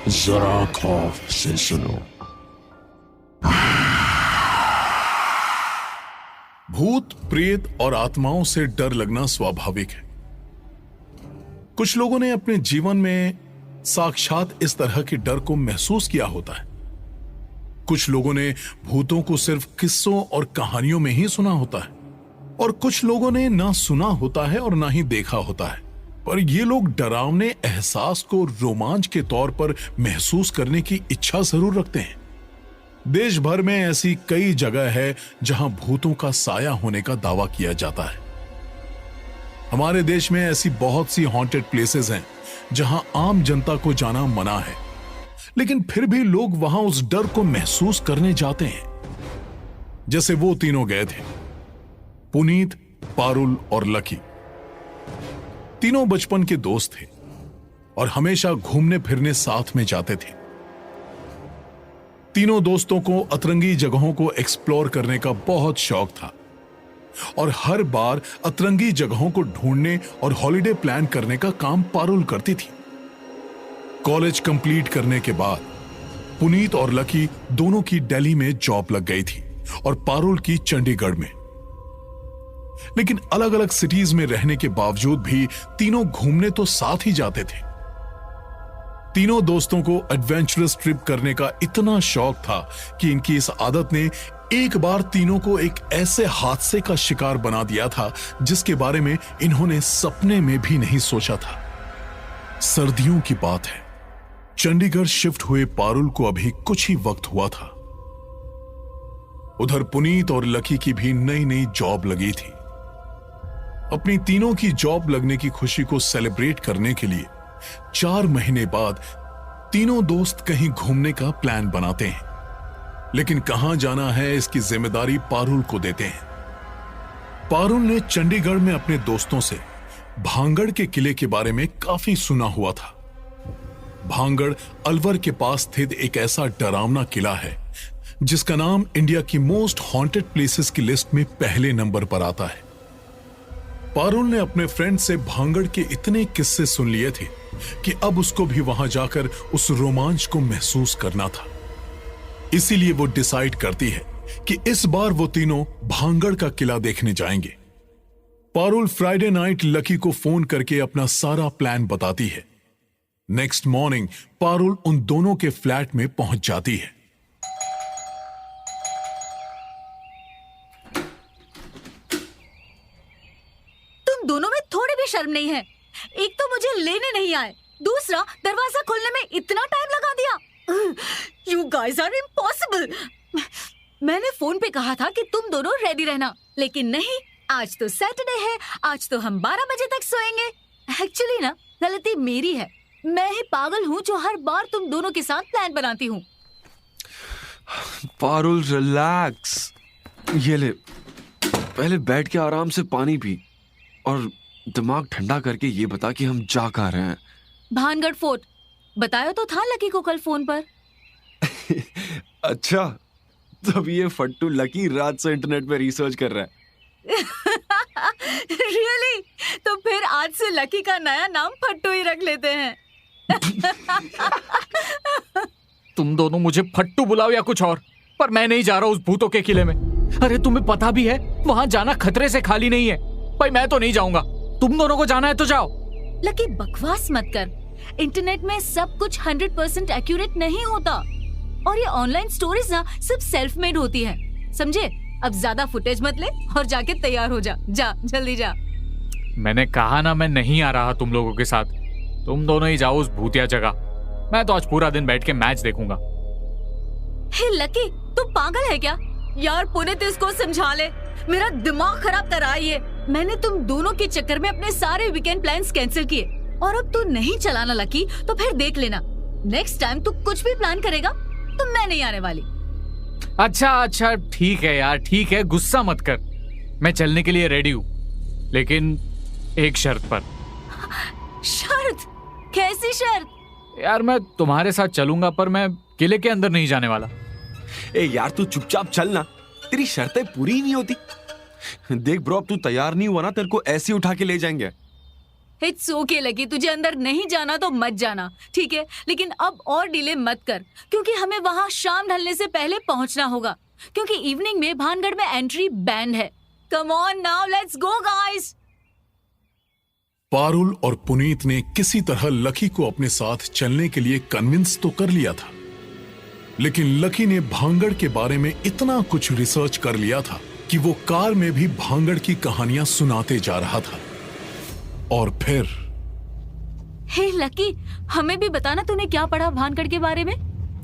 जरा खौफ से सुनो। भूत, प्रेत और आत्माओं से डर लगना स्वाभाविक है। कुछ लोगों ने अपने जीवन में साक्षात इस तरह के डर को महसूस किया होता है। कुछ लोगों ने भूतों को सिर्फ किस्सों और कहानियों में ही सुना होता है, और कुछ लोगों ने ना सुना होता है और ना ही देखा होता है। पर ये लोग डरावने एहसास को रोमांच के तौर पर महसूस करने की इच्छा जरूर रखते हैं। देश भर में ऐसी कई जगह है जहां भूतों का साया होने का दावा किया जाता है। हमारे देश में ऐसी बहुत सी हॉन्टेड प्लेसेस हैं जहां आम जनता को जाना मना है, लेकिन फिर भी लोग वहां उस डर को महसूस करने जाते हैं। जैसे वो तीनों गए थे, पुनीत, पारुल और लकी। तीनों बचपन के दोस्त थे और हमेशा घूमने फिरने साथ में जाते थे। तीनों दोस्तों को अतरंगी जगहों को एक्सप्लोर करने का बहुत शौक था और हर बार अतरंगी जगहों को ढूंढने और हॉलिडे प्लान करने का काम पारुल करती थी। कॉलेज कंप्लीट करने के बाद पुनीत और लकी दोनों की दिल्ली में जॉब लग गई थी और पारुल की चंडीगढ़ में। लेकिन अलग अलग सिटीज में रहने के बावजूद भी तीनों घूमने तो साथ ही जाते थे। तीनों दोस्तों को एडवेंचरस ट्रिप करने का इतना शौक था कि इनकी इस आदत ने एक बार तीनों को एक ऐसे हादसे का शिकार बना दिया था जिसके बारे में इन्होंने सपने में भी नहीं सोचा था। सर्दियों की बात है। चंडीगढ़ शिफ्ट हुए पारुल को अभी कुछ ही वक्त हुआ था। उधर पुनीत और लकी की भी नई नई जॉब लगी थी। अपनी तीनों की जॉब लगने की खुशी को सेलिब्रेट करने के लिए 4 महीने बाद तीनों दोस्त कहीं घूमने का प्लान बनाते हैं, लेकिन कहां जाना है इसकी जिम्मेदारी पारुल को देते हैं। पारुल ने चंडीगढ़ में अपने दोस्तों से भांगड़ के किले के बारे में काफी सुना हुआ था। भांगड़ अलवर के पास स्थित एक ऐसा डरावना किला है जिसका नाम इंडिया की मोस्ट हॉन्टेड प्लेसेस की लिस्ट में पहले नंबर पर आता है। पारुल ने अपने फ्रेंड से भांगड़ के इतने किस्से सुन लिए थे कि अब उसको भी वहां जाकर उस रोमांच को महसूस करना था। इसीलिए वो डिसाइड करती है कि इस बार वो तीनों भांगड़ का किला देखने जाएंगे। पारुल फ्राइडे नाइट लकी को फोन करके अपना सारा प्लान बताती है। नेक्स्ट मॉर्निंग पारुल उन दोनों के फ्लैट में पहुंच जाती है। तुम दोनों में थोड़ी भी शर्म नहीं है। एक तो मुझे लेने नहीं आए, दूसरा दरवाजा खोलने में इतना टाइम लगा दिया। You guys are impossible। मैंने फोन पे कहा था कि तुम दोनों रेडी रहना, लेकिन नहीं। आज तो सैटरडे है, आज तो हम 12 बजे तक सोएंगे। एक्चुअली ना, गलती मेरी है। मैं ही पागल हूँ जो हर बार तुम दोनों के साथ प्लान बनाती हूँ। पारुल रिलैक्स, ये ले, पहले बैठ के आराम से पानी पी और दिमाग ठंडा करके ये बता कि हम जा कहाँ रहे हैं। भानगढ़ फोर्ट। बताया तो था लकी को कल फोन पर। अच्छा, तब ये फट्टू लकी रात से इंटरनेट पे रिसर्च कर रहा है। Really? तो फिर आज से लकी का नया नाम फट्टू ही रख लेते हैं। तुम दोनों मुझे फट्टू बुलाओ या कुछ और, पर मैं नहीं जा रहा उस भूतों के किले में। अरे तुम्हें पता भी है वहां जाना खतरे से खाली नहीं है। भाई मैं तो नहीं जाऊंगा, तुम दोनों को जाना है तो जाओ। लकी बकवास मत कर। इंटरनेट में सब कुछ 100% एक्यूरेट नहीं होता, और ये ऑनलाइन स्टोरीज ना सिर्फ सेल्फ मेड होती है, समझे? अब ज्यादा फुटेज मत ले और जाके तैयार हो जा। जा जल्दी जा। मैंने कहा ना मैं नहीं आ रहा तुम लोगों के साथ। तुम दोनों ही जाओ उस भूतिया जगह। मैं तो आज पूरा दिन बैठ के मैच देखूंगा। हे लकी, तू पागल है क्या? यार पुनीत, इसको समझा ले, मेरा दिमाग खराब करा है ये। मैंने तुम दोनों के चक्कर में अपने सारे वीकेंड प्लान्स कैंसिल किए, और अब तू नहीं चलाना लकी तो फिर देख लेना, नेक्स्ट टाइम तू कुछ भी प्लान करेगा तो मैं नहीं आने वाली। अच्छा ठीक है यार, ठीक है, गुस्सा मत कर। मैं चलने के लिए रेडी हूँ, लेकिन एक शर्त पर। शर्त? कैसी शर्त? यार मैं तुम्हारे साथ चलूंगा, पर मैं किले के अंदर नहीं जाने वाला। ए यार तू चुपचाप चल ना, तेरी शर्तें पूरी ही नहीं होती। देख ब्रो, अब तू तैयार नहीं हुआ ना, तेरे को ऐसे उठा के ले जाएंगे। इट्स ओके लकी, तुझे अंदर नहीं जाना तो मत जाना, ठीक है? लेकिन अब और डिले मत कर, क्योंकि हमें वहाँ शाम ढलने से पहले पहुँचना होगा, क्योंकि इवनिंग में भानगढ़ में एंट्री बैंड है। Come on now, let's go guys. Parul और पुनीत ने किसी तरह लकी को अपने साथ चलने के लिए कन्विंस तो कर लिया था, लेकिन लकी ने भांगड़ के बारे में इतना कुछ रिसर्च कर लिया था कि वो कार में भी भांगड़ की कहानियां सुनाते जा रहा था। और फिर हे लकी, हमें भी बताना तूने क्या पढ़ा भानगढ़ के बारे में।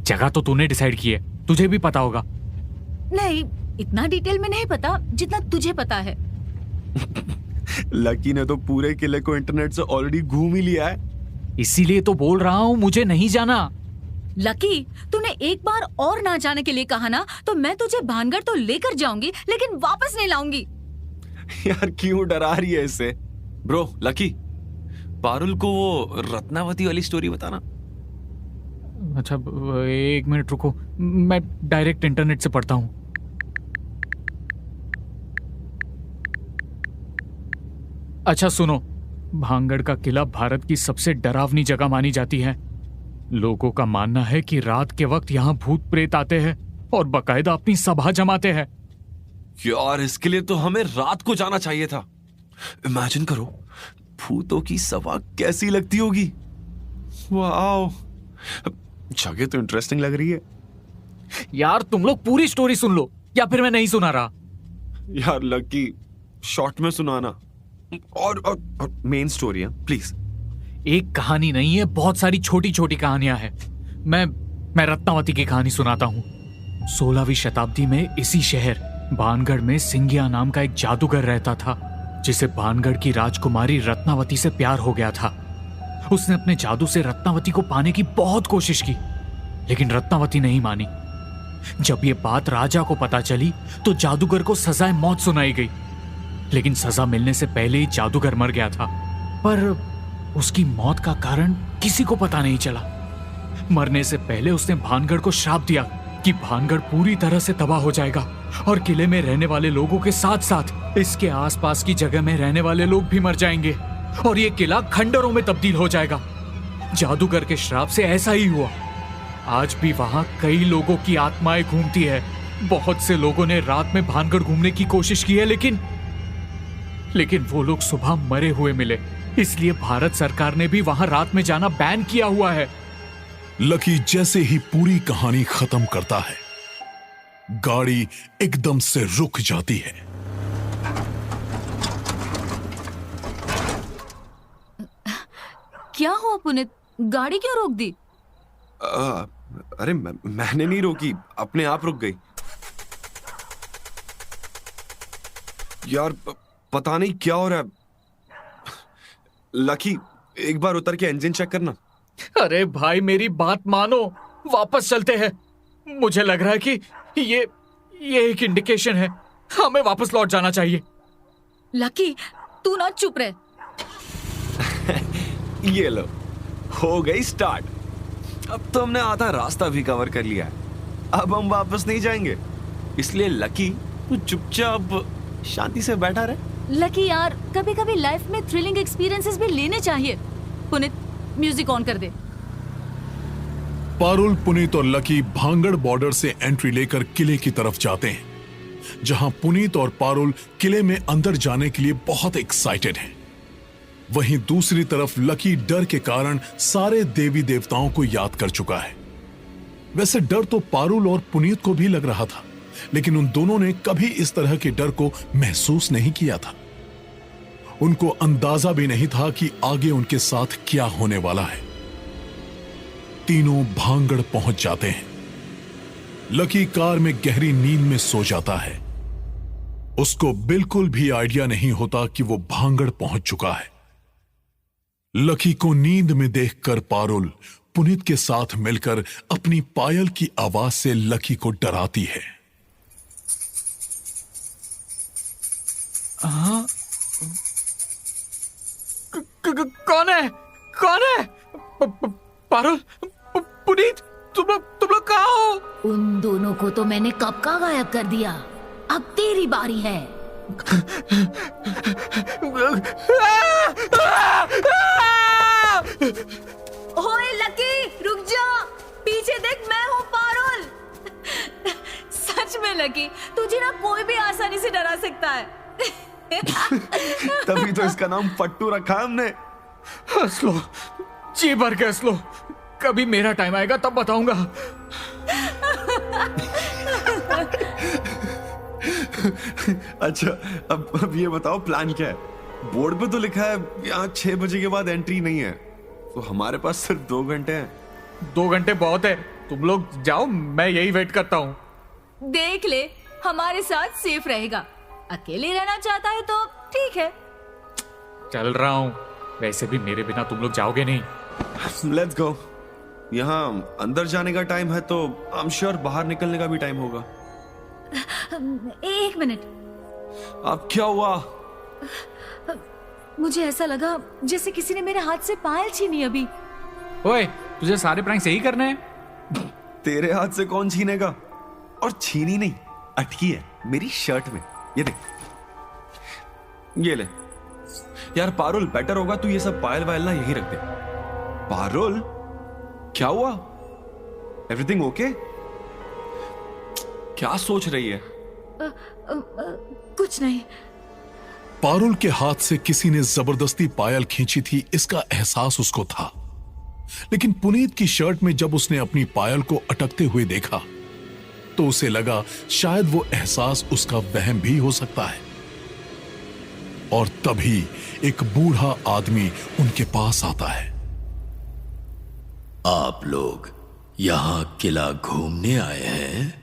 जगह तो तूने डिसाइड की है, तुझे भी पता होगा। नहीं, इतना डिटेल में नहीं पता जितना तुझे पता है। लकी ने तो पूरे किले को इंटरनेट से ऑलरेडी घूम ही लिया है। इसीलिए तो बोल रहा हूँ मुझे नहीं जाना। लकी, तूने एक बार और ना जाने के लिए कहा ना, तो मैं तुझे भानगढ़ तो लेकर जाऊंगी लेकिन वापस नहीं लाऊंगी। यार क्यों डरा रही है इससे? ब्रो लकी, पारुल को वो रत्नावती वाली स्टोरी बताना। अच्छा, एक मिनट रुको, मैं डायरेक्ट इंटरनेट से पढ़ता हूँ। अच्छा सुनो, भांगड़ का किला भारत की सबसे डरावनी जगह मानी जाती है। लोगों का मानना है कि रात के वक्त यहाँ भूत प्रेत आते हैं और बकायदा अपनी सभा जमाते हैं। यार इसके लिए तो हमें रात को जाना चाहिए था। इमेजिन करो, भूतों की सभा कैसी लगती होगी। वाओ, जगह तो इंटरेस्टिंग लग रही है। यार तुम लोग पूरी स्टोरी सुन लो या फिर मैं नहीं सुना रहा। यार लकी, शॉर्ट में सुनाना और मेन स्टोरी है प्लीज। एक कहानी नहीं है, बहुत सारी छोटी छोटी कहानियां हैं। मैं रत्नावती की कहानी सुनाता हूँ। 16वीं शताब्दी में इसी शहर भानगढ़ में सिंगिया नाम का एक जादूगर रहता था, जिसे भानगढ़ की राजकुमारी रत्नावती से प्यार हो गया था। उसने अपने जादू से रत्नावती को पाने की बहुत कोशिश की, लेकिन रत्नावती नहीं मानी। जब ये बात राजा को पता चली तो जादूगर को सजाए मौत सुनाई गई, लेकिन सजा मिलने से पहले ही जादूगर मर गया था। पर उसकी मौत का कारण किसी को पता नहीं चला। मरने से पहले उसने भानगढ़ को श्राप दिया कि भानगढ़ पूरी तरह से तबाह हो जाएगा और किले में रहने वाले लोगों के साथ साथ इसके आसपास की जगह में रहने वाले लोग भी मर जाएंगे और ये किला खंडरों में तब्दील हो जाएगा। जादूगर के श्राप से ऐसा ही हुआ। आज भी वहां कई लोगों की आत्माएं घूमती है। बहुत से लोगों ने रात में भानगढ़ घूमने की कोशिश की है, लेकिन वो लोग सुबह मरे हुए मिले। इसलिए भारत सरकार ने भी वहां रात में जाना बैन किया हुआ है। लकी जैसे ही पूरी कहानी खत्म करता है, गाड़ी एकदम से रुक जाती है। क्या हुआ पुनीत, गाड़ी क्यों रोक दी? अरे मैंने नहीं रोकी, अपने आप रुक गई। यार पता नहीं क्या हो रहा है। लकी, एक बार उतर के इंजन चेक करना। अरे भाई मेरी बात मानो, वापस चलते हैं। मुझे लग रहा है कि ये एक इंडिकेशन है, हमें वापस लौट जाना चाहिए। लकी, तू ना चुप रहे। ये लो, हो गई स्टार्ट। अब तो हमने आधा रास्ता भी कवर कर लिया है। अब हम वापस नहीं जाएंगे, इसलिए लकी तू चुपचाप शांति से बैठा रहे। लकी यार, कभी कभी लाइफ में थ्रिलिंग एक्सपीरियंसेस भी लेने चाहिए। पुनीत, म्यूजिक ऑन कर दे। पारुल, पुनीत और लकी भांगड़ बॉर्डर से एंट्री लेकर किले की तरफ जाते हैं, जहां पुनीत और पारुल किले में अंदर जाने के लिए बहुत एक्साइटेड हैं। वहीं दूसरी तरफ लकी डर के कारण सारे देवी देवताओं को याद कर चुका है। वैसे डर तो पारुल और पुनीत को भी लग रहा था, लेकिन उन दोनों ने कभी इस तरह के डर को महसूस नहीं किया था। उनको अंदाजा भी नहीं था कि आगे उनके साथ क्या होने वाला है। तीनों भांगड़ पहुंच जाते हैं। लकी कार में गहरी नींद में सो जाता है। उसको बिल्कुल भी आइडिया नहीं होता कि वो भांगड़ पहुंच चुका है। लकी को नींद में देखकर पारुल पुनीत के साथ मिलकर अपनी पायल की आवाज से लकी को डराती है। कौन है? कौन है? पारुल, पुनीत, तुम लोग कहाँ हो? उन दोनों को तो मैंने कब का गायब कर दिया। अब तेरी बारी है। ओए लकी, रुक जा, पीछे देख, मैं हूँ पारुल। सच में लकी, तुझे ना कोई भी आसानी से डरा सकता है। तभी तो इसका नाम फट्टू रखा है हमने। हंस लो, जी भर के हंस लो, कभी मेरा टाइम आएगा तब बताऊंगा। अच्छा, अब ये बताओ प्लान क्या है? बोर्ड पे तो लिखा है यहाँ 6 बजे के बाद एंट्री नहीं है, तो हमारे पास सिर्फ 2 घंटे हैं। 2 घंटे बहुत है, तुम लोग जाओ, मैं यही वेट करता हूँ। देख ले, हमारे साथ सेफ रहेगा। अकेले रहना चाहता है तो ठीक है। चल रहा हूँ, वैसे भी मेरे बिना तुम लोग जाओगे नहीं। Let's go. यहाँ अंदर जाने का टाइम है तो आई एम श्योर बाहर निकलने का भी टाइम होगा। 1 मिनट, अब क्या हुआ? मुझे ऐसा लगा जैसे किसी ने मेरे हाथ से पायल छीनी अभी। ओए, तुझे सारे प्रैंक्स यही करने हैं? तेरे हाथ से कौन छीनेगा? और छीनी नहीं, अटकी है मेरी शर्ट में, ये देख। ये ले यार पारुल, बेटर होगा तू ये सब पायल वायल ना यहीं रख दे। पारुल, क्या हुआ? Everything okay? क्या सोच रही है? कुछ नहीं। पारुल के हाथ से किसी ने जबरदस्ती पायल खींची थी, इसका एहसास उसको था। लेकिन पुनीत की शर्ट में जब उसने अपनी पायल को अटकते हुए देखा तो उसे लगा शायद वो एहसास उसका वहम भी हो सकता है। और तभी एक बूढ़ा आदमी उनके पास आता है। आप लोग यहाँ किला घूमने आए हैं?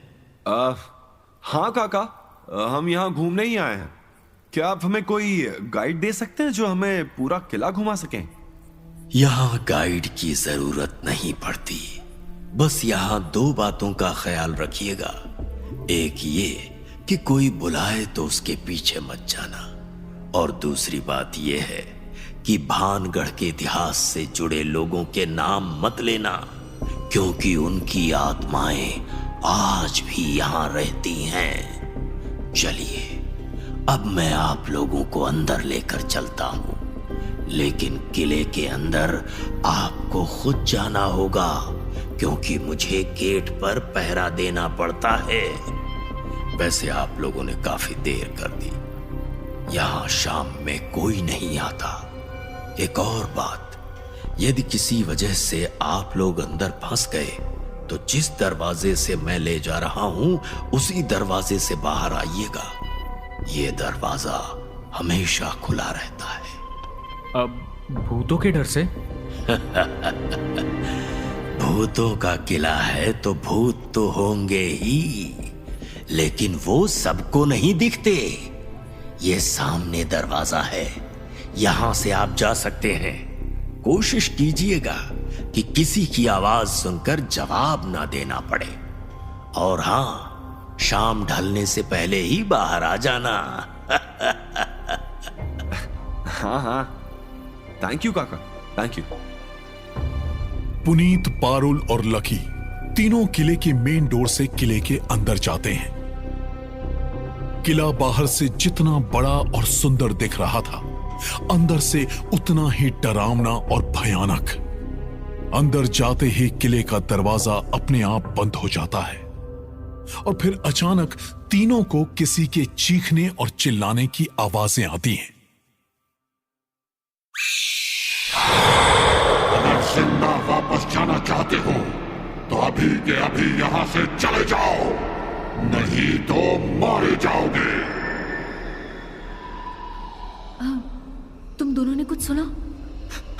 हाँ काका, हम यहाँ घूमने ही आए हैं। क्या आप हमें कोई गाइड दे सकते हैं जो हमें पूरा किला घुमा सकें? यहाँ गाइड की जरूरत नहीं पड़ती, बस यहाँ 2 बातों का ख्याल रखिएगा। एक ये कि कोई बुलाए तो उसके पीछे मत जाना, और दूसरी बात यह है कि भानगढ़ के इतिहास से जुड़े लोगों के नाम मत लेना, क्योंकि उनकी आत्माएं आज भी यहाँ रहती हैं। चलिए, अब मैं आप लोगों को अंदर लेकर चलता हूं, लेकिन किले के अंदर आपको खुद जाना होगा, क्योंकि मुझे गेट पर पहरा देना पड़ता है। वैसे आप लोगों ने काफी देर कर दी, यहां शाम में कोई नहीं आता। एक और बात, यदि किसी वजह से आप लोग अंदर फंस गए तो जिस दरवाजे से मैं ले जा रहा हूं उसी दरवाजे से बाहर आइएगा। ये दरवाजा हमेशा खुला रहता है। अब भूतों के डर से? भूतों का किला है तो भूत तो होंगे ही, लेकिन वो सबको नहीं दिखते। ये सामने दरवाजा है, यहां से आप जा सकते हैं। कोशिश कीजिएगा कि किसी की आवाज सुनकर जवाब ना देना पड़े, और हां, शाम ढलने से पहले ही बाहर आ जाना। हाँ हाँ, थैंक यू काका, थैंक यू। पुनीत, पारुल और लकी तीनों किले के मेन डोर से किले के अंदर जाते हैं। किला बाहर से जितना बड़ा और सुंदर दिख रहा था, अंदर से उतना ही डरावना और भयानक। अंदर जाते ही किले का दरवाजा अपने आप बंद हो जाता है, और फिर अचानक तीनों को किसी के चीखने और चिल्लाने की आवाजें आती हैं। अगर जिंदा वापस जाना चाहते हो तो अभी के अभी यहां से चले जाओ, नहीं तो मारे जाओगे। तुम दोनों ने कुछ सुना?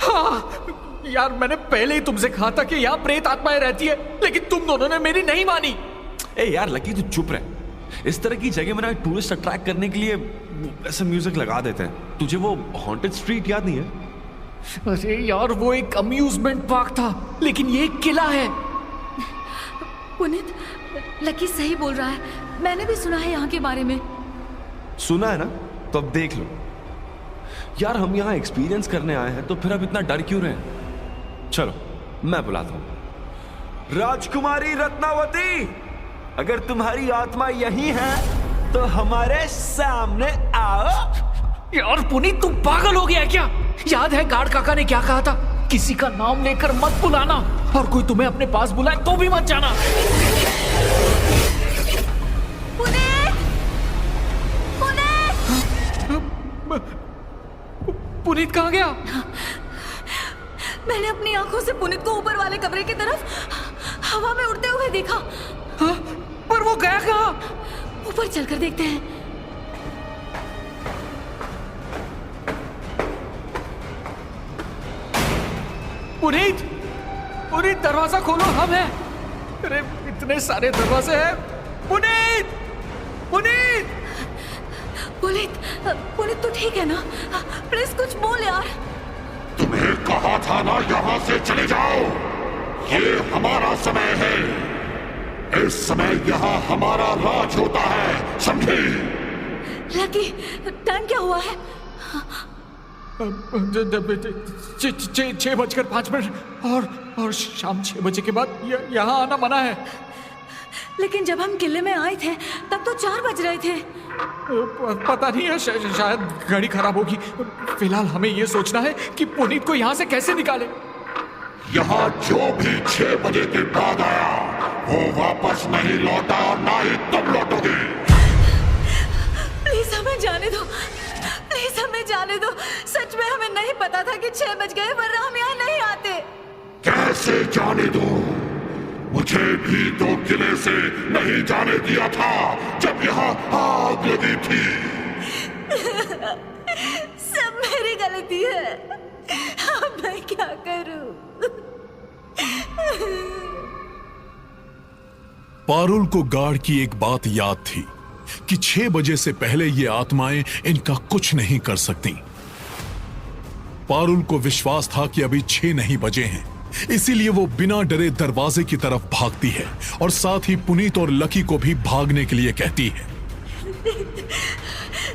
हाँ, यार मैंने पहले ही तुमसे कहा था कि यहाँ प्रेत आत्माएं रहती है, लेकिन तुम दोनों ने मेरी नहीं मानी। ए यार लकी, तू चुप रह। इस तरह की जगह में ना टूरिस्ट अट्रैक्ट करने के लिए ऐसा म्यूजिक लगा देते हैं। तुझे वो हॉन्टेड स्ट्रीट याद नहीं है? अरे यार, वो एक अम्यूजमेंट पार्क था, लेकिन ये एक किला है। पुनीत, लकी सही बोल रहा है, मैंने भी सुना है यहाँ के बारे में। सुना है ना? तो अब देख लो यार, हम यहाँ एक्सपीरियंस करने आए हैं, तो फिर अब इतना डर क्यों रहे? चलो मैं बुलाता हूं। राजकुमारी रत्नावती, अगर तुम्हारी आत्मा यही है तो हमारे सामने आओ। यार पुनीत, तुम पागल हो गया है क्या? याद है गार्ड काका ने क्या कहा था? किसी का नाम लेकर मत बुलाना, और कोई तुम्हें अपने पास बुलाए तो भी मत जाना। पुनीत! पुनीत कहाँ गया? मैंने अपनी आंखों से पुनीत को ऊपर वाले कमरे की तरफ हवा में उड़ते हुए देखा। हाँ? पर वो गया कहाँ? ऊपर चलकर देखते हैं। पुनीत, पुनीत दरवाजा खोलो, हम हैं। अरे इतने सारे दरवाजे हैं। पुनीत, पुनीत, पुनीत, पुनीत तो ठीक है ना? प्लीज कुछ बोल यार। तुम्हें कहा था ना यहाँ से चले जाओ। ये हमारा समय है। इस समय यहाँ हमारा राज होता है, समझे? लकी, टाइम क्या हुआ है? 6:05 और शाम 6 बजे के बाद यहाँ आना मना है। लेकिन जब हम किले में आए थे तब तो 4 बज रहे थे। पता नहीं है, शायद गाड़ी खराब होगी। फिलहाल हमें ये सोचना है कि पुनीत को यहाँ से कैसे निकाले। यहाँ जो भी 6 बजे के बाद आया वो वापस नहीं लौटा और ना ही तुम लौटोगे। प्लीज हमें जाने दो, प्लीज हमें जाने दो। सच में हमें नहीं पता था कि 6 बज गए, वरना हम यहाँ नहीं आते। कैसे जाने दूं? मुझे भी तो किले से नहीं जाने दिया था जब यहाँ आग लगी थी। सब मेरी गलती है। अब मैं क्या करूं? पारुल को गार्ड की एक बात याद थी कि 6 बजे से पहले ये आत्माएं इनका कुछ नहीं कर सकती। पारुल को विश्वास था कि अभी 6 नहीं बजे हैं, इसीलिए वो बिना डरे दरवाजे की तरफ भागती है और साथ ही पुनीत और लकी को भी भागने के लिए कहती है।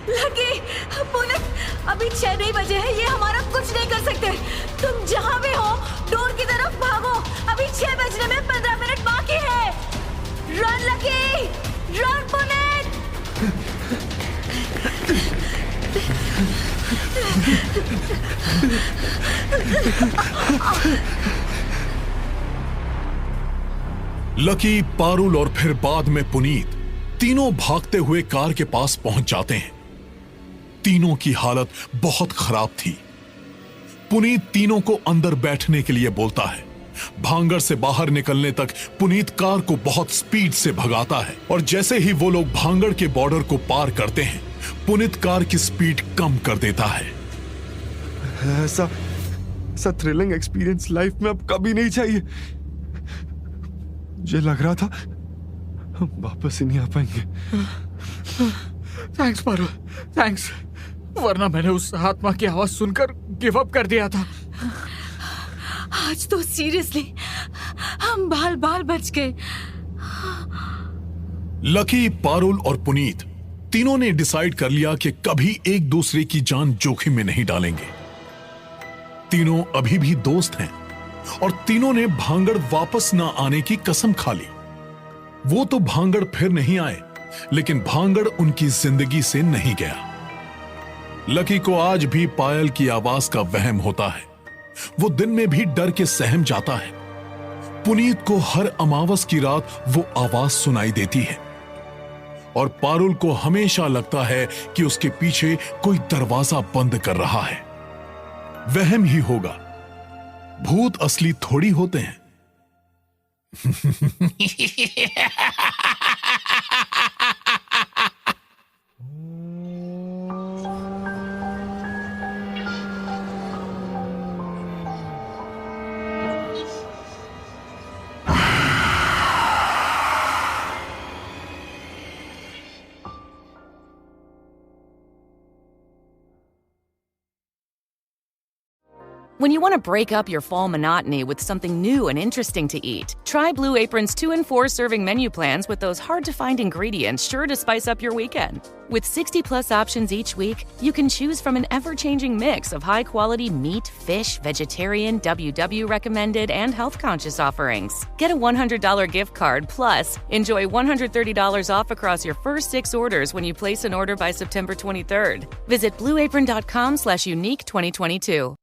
लकी, पुनीत, अभी 6 नहीं बजे हैं, ये हमारा कुछ नहीं कर सकते। तुम जहां भी हो डोर की तरफ भागो। अभी 6 बजने में 15 मिनट बाकी है। Run lucky, run Puneet. Lucky, Parul और फिर बाद में पुनीत तीनों भागते हुए कार के पास पहुंच जाते हैं। तीनों की हालत बहुत खराब थी। पुनीत तीनों को अंदर बैठने के लिए बोलता है। भांगड़ से बाहर निकलने तक पुनीत कार को बहुत स्पीड से भगाता है और जैसे ही वो लोग भांगड़ के बॉर्डर को पार करते हैं, पुनीत कार की स्पीड कम कर देता है। ऐसा थ्रिलिंग एक्सपीरियंस लाइफ में अब कभी नहीं चाहिए। मुझे लग रहा था हम वापस ही नहीं आ पाएंगे। थैंक्स पारुल, थैंक्स, वरना मैंने उस आत्मा की आवाज सुनकर गिव अप कर दिया था। आज तो सीरियसली हम बाल बाल बच गए। लकी, पारुल और पुनीत तीनों ने डिसाइड कर लिया कि कभी एक दूसरे की जान जोखिम में नहीं डालेंगे। तीनों अभी भी दोस्त हैं और तीनों ने भांगड़ वापस ना आने की कसम खा ली। वो तो भांगड़ फिर नहीं आए, लेकिन भांगड़ उनकी जिंदगी से नहीं गया। लकी को आज भी पायल की आवाज का वहम होता है। वो दिन में भी डर के सहम जाता है। पुनीत को हर अमावस की रात वो आवाज सुनाई देती है और पारुल को हमेशा लगता है कि उसके पीछे कोई दरवाजा बंद कर रहा है। वहम ही होगा, भूत असली थोड़ी होते हैं। When you want to break up your fall monotony with something new and interesting to eat, try Blue Apron's 2 and 4 serving menu plans with those hard-to-find ingredients sure to spice up your weekend. With 60-plus options each week, you can choose from an ever-changing mix of high-quality meat, fish, vegetarian, WW recommended, and health-conscious offerings. Get a $100 gift card, plus enjoy $130 off across your first 6 orders when you place an order by September 23rd. Visit blueapron.com/unique2022.